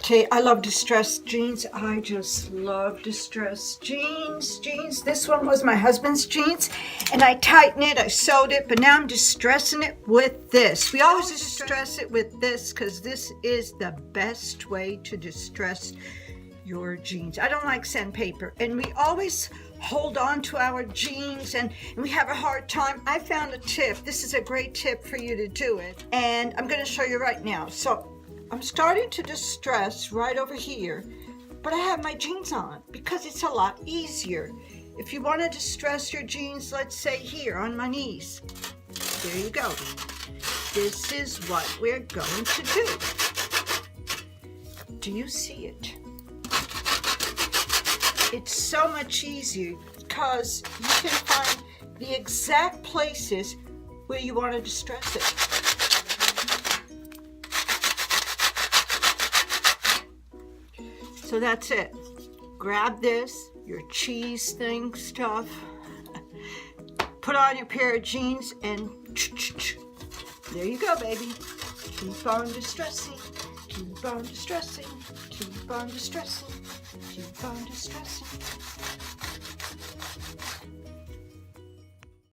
tell you, I love distressed jeans. I just love distressed jeans. This one was my husband's jeans, and I tightened it, I sewed it, but now I'm distressing it with this. We always distress it with this because this is the best way to distress your jeans. I don't like sandpaper, and we always hold on to our jeans and we have a hard time. I found a tip. This is a great tip for you to do it, and I'm going to show you right now. So I'm starting to distress right over here, but I have my jeans on because it's a lot easier. If you want to distress your jeans, let's say here on my knees, there you go. This is what we're going to do. Do you see it? It's so much easier because you can find the exact places where you want to distress it. So that's it. Grab this, your cheese thing stuff, put on your pair of jeans, and there you go, baby. Keep on distressing, keep on distressing, keep on distressing, keep on distressing.